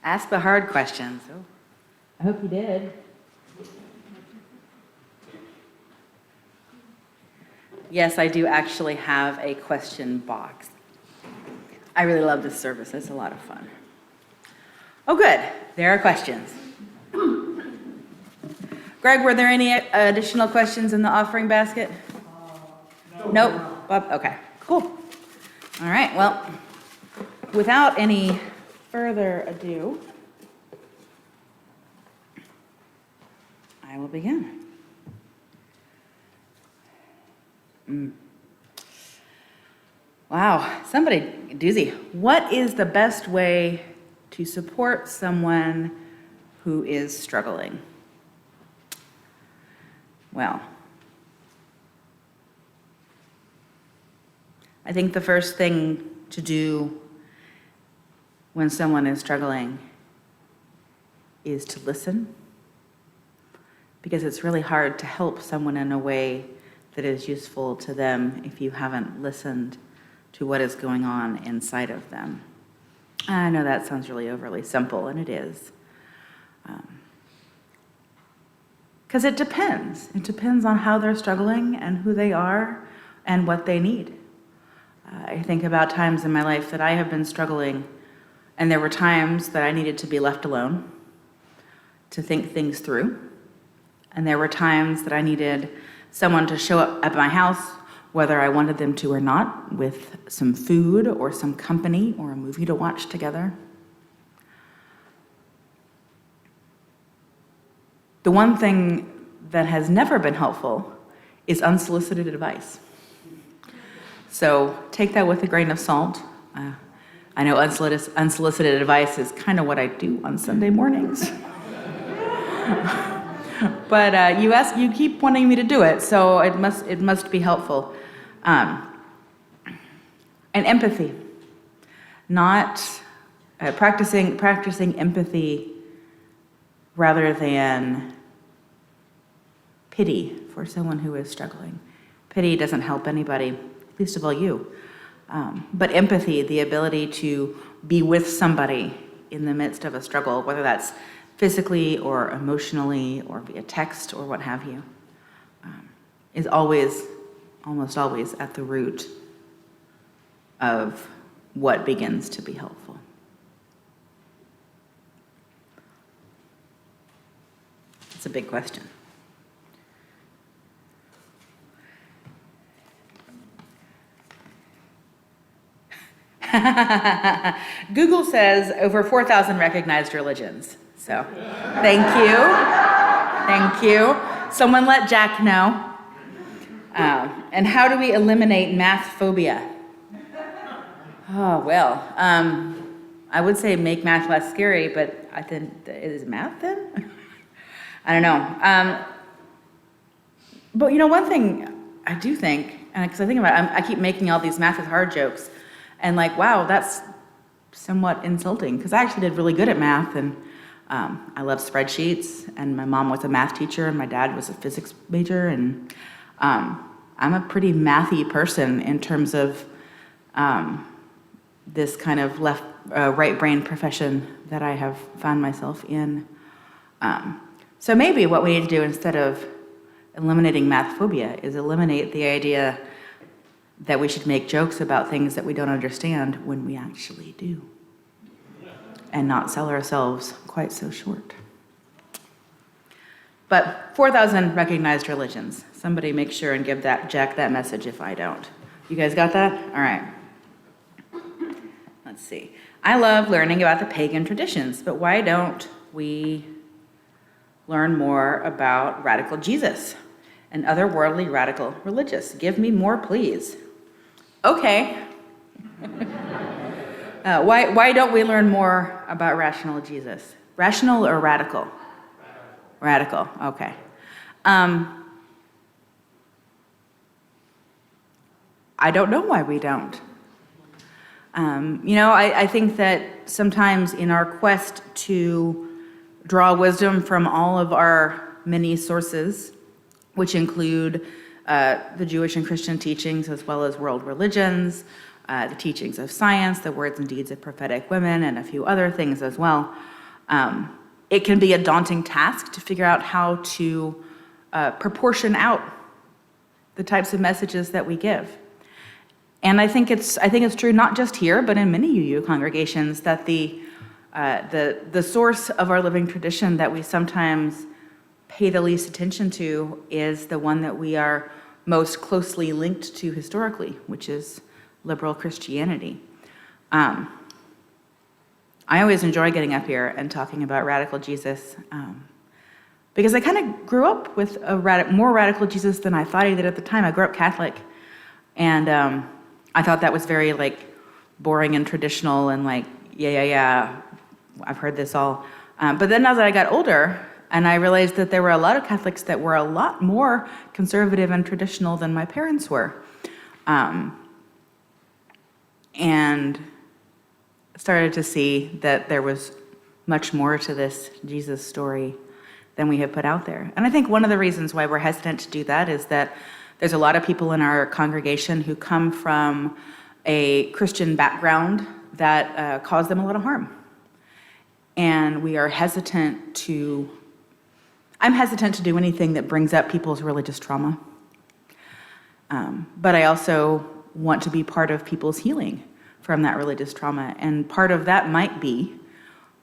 Ask the hard questions. Oh, I hope you did. Yes, I do actually have a question box. I really love this service. It's a lot of fun. Oh, good. There are questions. Greg, were there any additional questions in the offering basket? Nope. Okay, cool. All right, well, without any further ado, I will begin. Wow, somebody, doozy. What is the best way to support someone who is struggling? Well, I think the first thing to do when someone is struggling is to listen, because it's really hard to help someone in a way that is useful to them if you haven't listened to what is going on inside of them. I know that sounds really overly simple, and it is. Because it depends. It depends on how they're struggling and who they are and what they need. I think about times in my life that I have been struggling, and there were times that I needed to be left alone to think things through. And there were times that I needed someone to show up at my house, whether I wanted them to or not, with some food or some company or a movie to watch together. The one thing that has never been helpful is unsolicited advice. So take that with a grain of salt. I know unsolicited advice is kind of what I do on Sunday mornings. But you keep wanting me to do it, so it must be helpful. And empathy, not practicing empathy rather than pity for someone who is struggling. Pity doesn't help anybody, least of all you. But empathy, the ability to be with somebody in the midst of a struggle, whether that's physically or emotionally or via text or what have you, is almost always at the root of what begins to be helpful. It's a big question. Google says over 4,000 recognized religions. So, thank you. Thank you. Someone let Jack know. And how do we eliminate math phobia? Oh, well, I would say make math less scary, but I think, is math then? I don't know. But one thing I do think, because I think about it, I keep making all these math is hard jokes, and wow, that's somewhat insulting, because I actually did really good at math, and I love spreadsheets, and my mom was a math teacher, and my dad was a physics major, and I'm a pretty mathy person in terms of this kind of right brain profession that I have found myself in. So maybe what we need to do instead of eliminating math phobia is eliminate the idea that we should make jokes about things that we don't understand when we actually do, and not sell ourselves quite so short. But 4,000 recognized religions. Somebody make sure and give Jack that message if I don't. You guys got that? All right. Let's see. I love learning about the pagan traditions, but why don't we learn more about radical Jesus and other worldly radical religious? Give me more, please. Okay. Why don't we learn more about rational Jesus? Rational or radical? Radical, okay. I don't know why we don't. I think that sometimes in our quest to draw wisdom from all of our many sources, which include the Jewish and Christian teachings as well as world religions, the teachings of science, the words and deeds of prophetic women, and a few other things as well. It can be a daunting task to figure out how to proportion out the types of messages that we give. And I think it's true not just here, but in many UU congregations, that the source of our living tradition that we sometimes pay the least attention to is the one that we are most closely linked to historically, which is liberal Christianity. I always enjoy getting up here and talking about radical Jesus, because I kind of grew up with a more radical Jesus than I thought I did at the time. I grew up Catholic, and I thought that was very boring and traditional and yeah, I've heard this all. But then as I got older, and I realized that there were a lot of Catholics that were a lot more conservative and traditional than my parents were. And started to see that there was much more to this Jesus story than we have put out there. And I think one of the reasons why we're hesitant to do that is that there's a lot of people in our congregation who come from a Christian background that caused them a lot of harm. And we are hesitant to I'm hesitant to do anything that brings up people's religious trauma. But I also want to be part of people's healing from that religious trauma. And part of that might be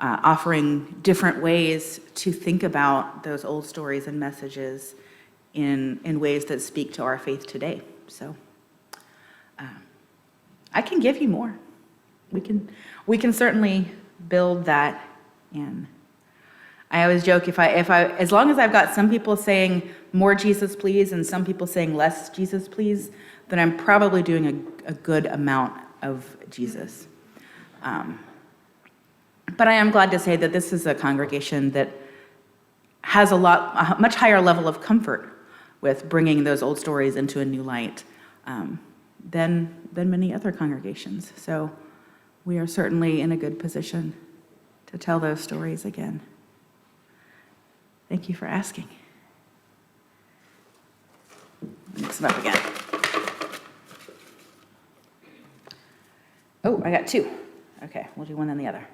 offering different ways to think about those old stories and messages in ways that speak to our faith today. So I can give you more. We can certainly build that in. I always joke, if I as long as I've got some people saying more Jesus please and some people saying less Jesus please, then I'm probably doing a good amount of Jesus. But I am glad to say that this is a congregation that has a much higher level of comfort with bringing those old stories into a new light than many other congregations. So we are certainly in a good position to tell those stories again. Thank you for asking. Mix them up again. Oh, I got two. Okay, we'll do one then the other.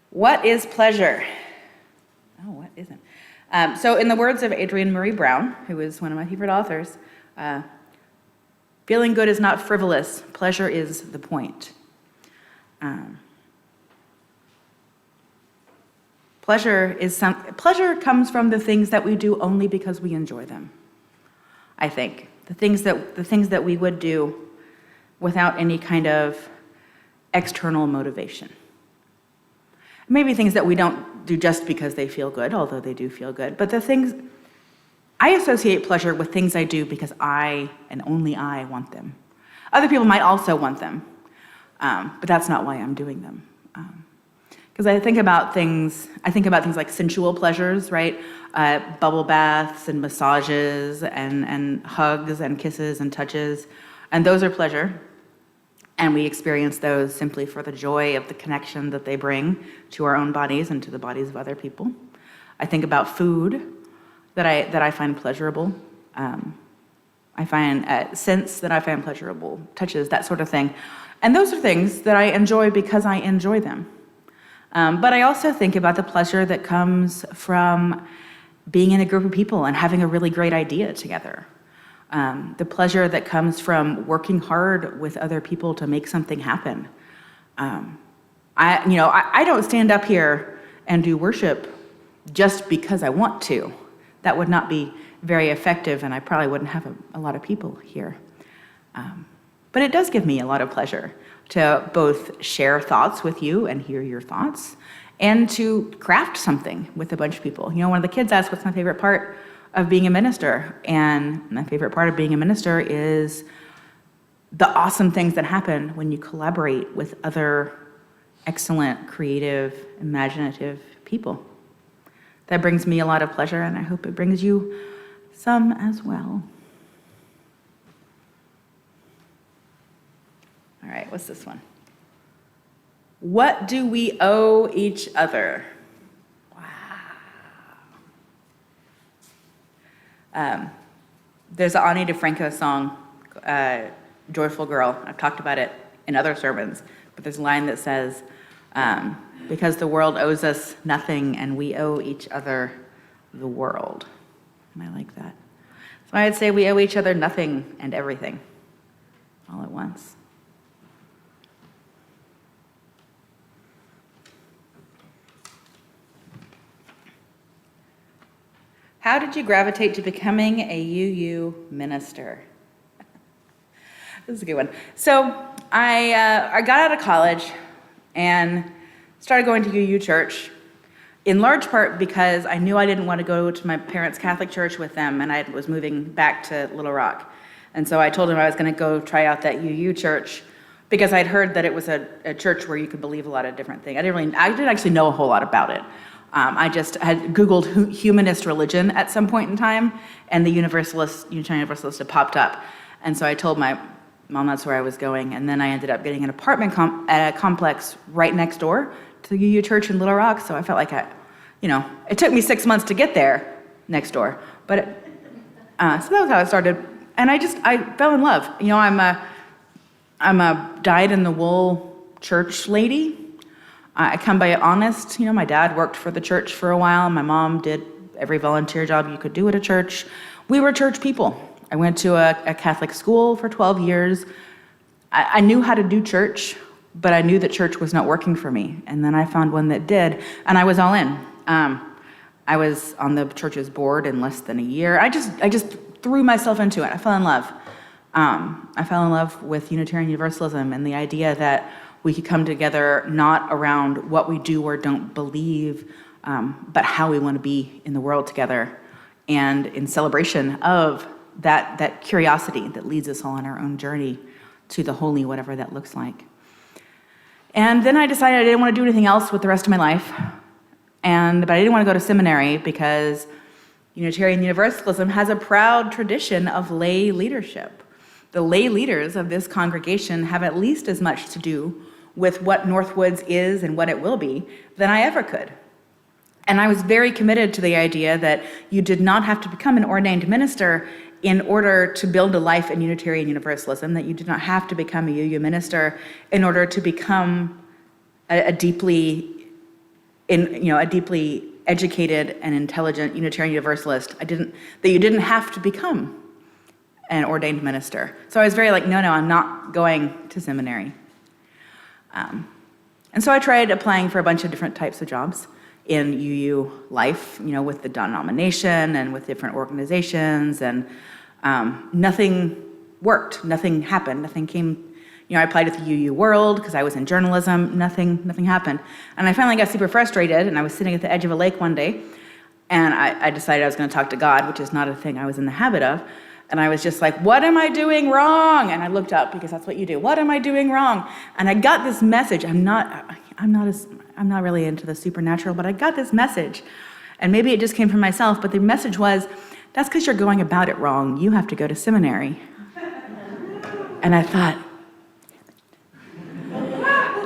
What is pleasure? Oh, what isn't? So in the words of Adrienne Marie Brown, who is one of my favorite authors, feeling good is not frivolous. Pleasure is the point. Pleasure comes from the things that we do only because we enjoy them. I think the things that we would do without any kind of external motivation. Maybe things that we don't do just because they feel good, although they do feel good. But I associate pleasure with things I do because I, and only I, want them. Other people might also want them, but that's not why I'm doing them. Because I think about things like sensual pleasures, right? Bubble baths and massages and hugs and kisses and touches. And those are pleasure. And we experience those simply for the joy of the connection that they bring to our own bodies and to the bodies of other people. I think about food that I find pleasurable. I find scents that I find pleasurable, touches, that sort of thing. And those are things that I enjoy because I enjoy them. But I also think about the pleasure that comes from being in a group of people and having a really great idea together. The pleasure that comes from working hard with other people to make something happen. I don't stand up here and do worship just because I want to. That would not be very effective, and I probably wouldn't have a lot of people here. But it does give me a lot of pleasure to both share thoughts with you and hear your thoughts, and to craft something with a bunch of people. One of the kids asked, what's my favorite part of being a minister? And my favorite part of being a minister is the awesome things that happen when you collaborate with other excellent, creative, imaginative people. That brings me a lot of pleasure, and I hope it brings you some as well. All right, what's this one? What do we owe each other? Wow. There's an Ani DeFranco song joyful girl. I've talked about it in other sermons, but there's a line that says, because the world owes us nothing and we owe each other the world. And I like that. So I'd say we owe each other nothing and everything all at once. How did you gravitate to becoming a UU minister? This is a good one. So I got out of college and started going to UU church, in large part because I knew I didn't want to go to my parents' Catholic church with them, and I was moving back to Little Rock. And so I told them I was going to go try out that UU church because I'd heard that it was a church where you could believe a lot of different things. I didn't actually know a whole lot about it. I just had Googled humanist religion at some point in time, and the Unitarian Universalist had popped up. And so I told my mom that's where I was going, and then I ended up getting an apartment at a complex right next door to the UU church in Little Rock, so I felt like it took me 6 months to get there next door, but so that was how it started. And I fell in love. I'm a dyed-in-the-wool church lady. I come by it honest. My dad worked for the church for a while. My mom did every volunteer job you could do at a church. We were church people. I went to a Catholic school for 12 years. I knew how to do church, but I knew that church was not working for me. And then I found one that did, and I was all in. I was on the church's board in less than a year. I just threw myself into it. I fell in love. I fell in love with Unitarian Universalism and the idea that we could come together not around what we do or don't believe, but how we want to be in the world together, and in celebration of that curiosity that leads us all on our own journey to the holy, whatever that looks like. And then I decided I didn't want to do anything else with the rest of my life, but I didn't want to go to seminary because Unitarian Universalism has a proud tradition of lay leadership. The lay leaders of this congregation have at least as much to do with what Northwoods is and what it will be than I ever could. And I was very committed to the idea that you did not have to become an ordained minister in order to build a life in Unitarian Universalism, that you did not have to become a UU minister in order to become a deeply educated and intelligent Unitarian Universalist. That you didn't have to become an ordained minister. So I was very no, I'm not going to seminary. And so I tried applying for a bunch of different types of jobs in UU life, with the denomination and with different organizations, and nothing worked, nothing happened, nothing came. I applied at the UU World because I was in journalism, nothing happened. And I finally got super frustrated, and I was sitting at the edge of a lake one day, and I decided I was going to talk to God, which is not a thing I was in the habit of. And I was just like, what am I doing wrong? And I looked up because that's what you do. What am I doing wrong? And I got this message. I'm not really into the supernatural, but I got this message. And maybe it just came from myself, but the message was, that's because you're going about it wrong. You have to go to seminary. And I thought,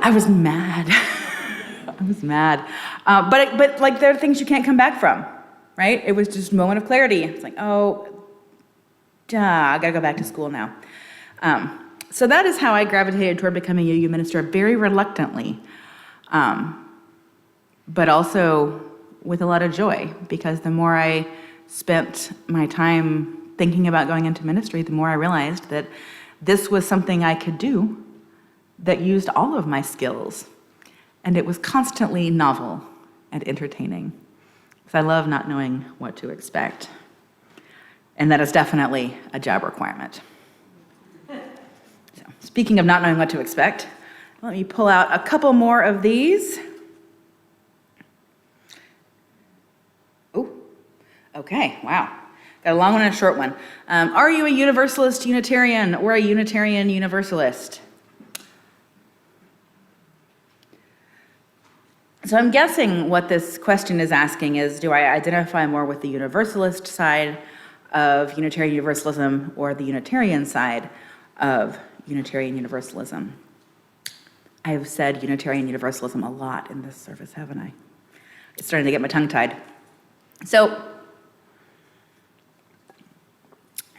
I was mad. I was mad. But there are things you can't come back from, right? It was just a moment of clarity. It's like, I gotta go back to school now. So that is how I gravitated toward becoming a UU minister, very reluctantly, but also with a lot of joy, because the more I spent my time thinking about going into ministry, the more I realized that this was something I could do that used all of my skills, and it was constantly novel and entertaining, because I love not knowing what to expect. And that is definitely a job requirement. So, speaking of not knowing what to expect, let me pull out a couple more of these. Oh, okay, wow. Got a long one and a short one. Are you a Universalist Unitarian or a Unitarian Universalist? So I'm guessing what this question is asking is, do I identify more with the Universalist side of Unitarian Universalism or the Unitarian side of Unitarian Universalism? I have said Unitarian Universalism a lot in this service, haven't I? It's starting to get my tongue tied. So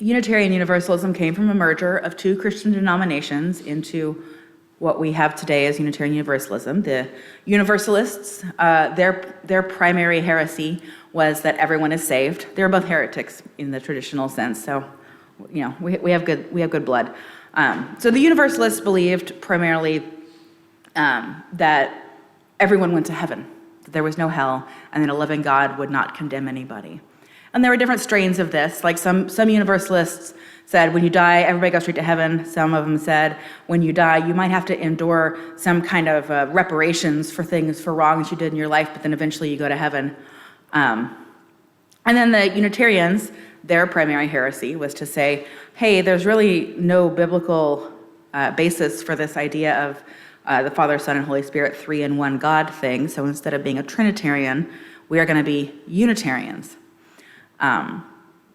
Unitarian Universalism came from a merger of two Christian denominations into what we have today as Unitarian Universalism. The Universalists, their primary heresy was that everyone is saved. They were both heretics in the traditional sense, so we have good blood. So the Universalists believed primarily that everyone went to heaven, that there was no hell, and that a loving God would not condemn anybody. And there were different strains of this. Like some Universalists said, when you die, everybody goes straight to heaven. Some of them said, when you die, you might have to endure some kind of reparations for wrongs you did in your life, but then eventually you go to heaven. And then the Unitarians, their primary heresy was to say, hey, there's really no biblical basis for this idea of the Father, Son, and Holy Spirit, 3 in 1 God thing. So instead of being a Trinitarian, we are going to be Unitarians.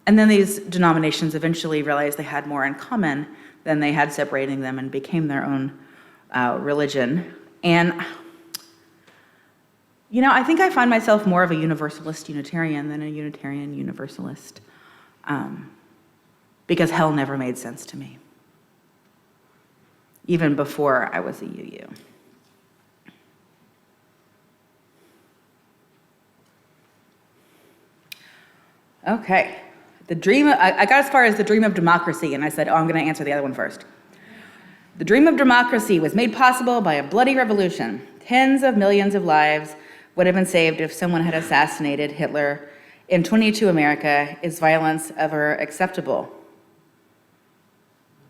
And then these denominations eventually realized they had more in common than they had separating them and became their own religion. And, I think I find myself more of a Universalist Unitarian than a Unitarian Universalist, because hell never made sense to me, even before I was a UU. Okay. I got as far as the dream of democracy, and I said, I'm going to answer the other one first. The dream of democracy was made possible by a bloody revolution. Tens of millions of lives would have been saved if someone had assassinated Hitler. In 22 America, is violence ever acceptable?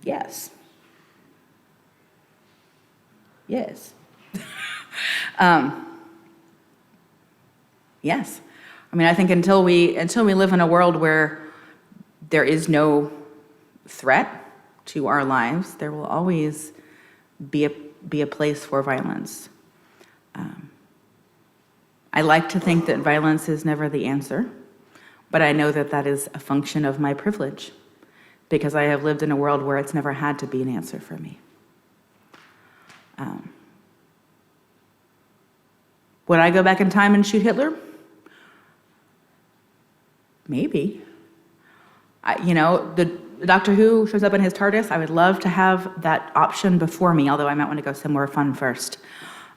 Yes. Yes. Yes. I think until we live in a world where there is no threat to our lives, there will always be a place for violence. I like to think that violence is never the answer, but I know that that is a function of my privilege, because I have lived in a world where it's never had to be an answer for me. Would I go back in time and shoot Hitler? Maybe. The Doctor Who shows up in his TARDIS. I would love to have that option before me, although I might want to go somewhere fun first.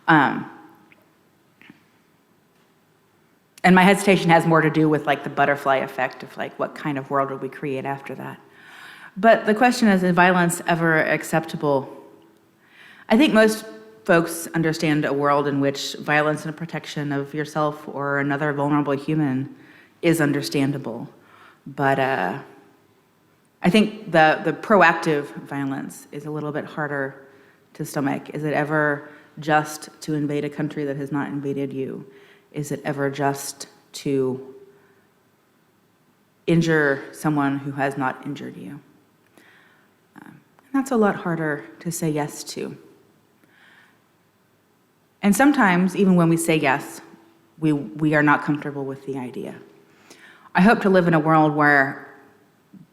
And my hesitation has more to do with the butterfly effect of what kind of world would we create after that. But the question is violence ever acceptable? I think most folks understand a world in which violence and protection of yourself or another vulnerable human is understandable. But I think the proactive violence is a little bit harder to stomach. Is it ever just to invade a country that has not invaded you? Is it ever just to injure someone who has not injured you? And that's a lot harder to say yes to. And sometimes, even when we say yes, we are not comfortable with the idea. I hope to live in a world where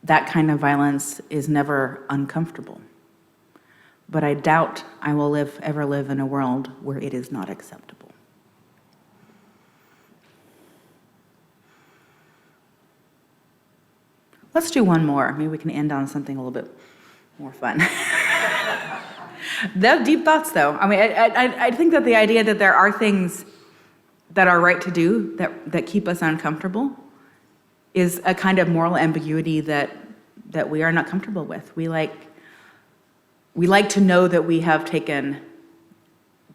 that kind of violence is never uncomfortable. But I doubt I will ever live in a world where it is not acceptable. Let's do one more. Maybe we can end on something a little bit more fun. They're deep thoughts, though. I think that the idea that there are things that are right to do that keep us uncomfortable is a kind of moral ambiguity that we are not comfortable with. We like to know that we have taken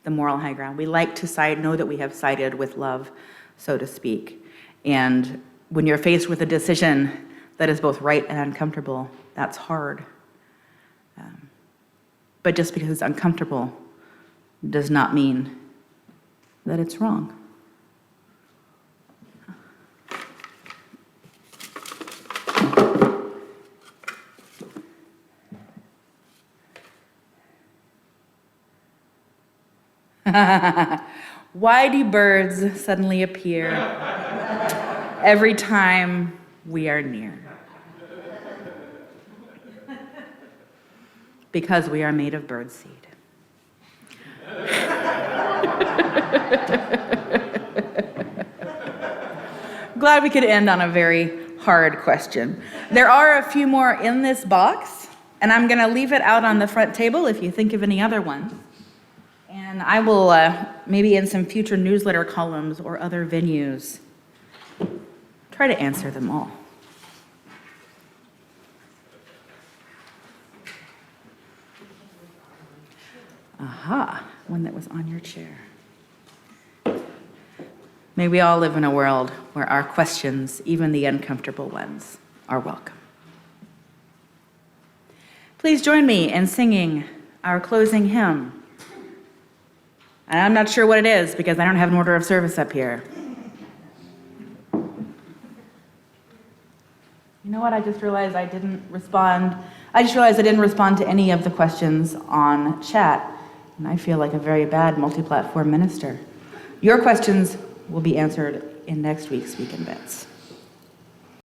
the moral high ground. We like to know that we have sided with love, so to speak. And when you're faced with a decision that is both right and uncomfortable, that's hard. But just because it's uncomfortable does not mean that it's wrong. Why do birds suddenly appear every time we are near? Because we are made of birdseed. Glad we could end on a very hard question. There are a few more in this box, and I'm going to leave it out on the front table if you think of any other ones. And I will, maybe in some future newsletter columns or other venues, try to answer them all. Aha, one that was on your chair. May we all live in a world where our questions, even the uncomfortable ones, are welcome. Please join me in singing our closing hymn. And I'm not sure what it is because I don't have an order of service up here. You know what? I just realized I didn't respond to any of the questions on chat. And I feel like a very bad multi-platform minister. Your questions will be answered in next week's Week in Bits.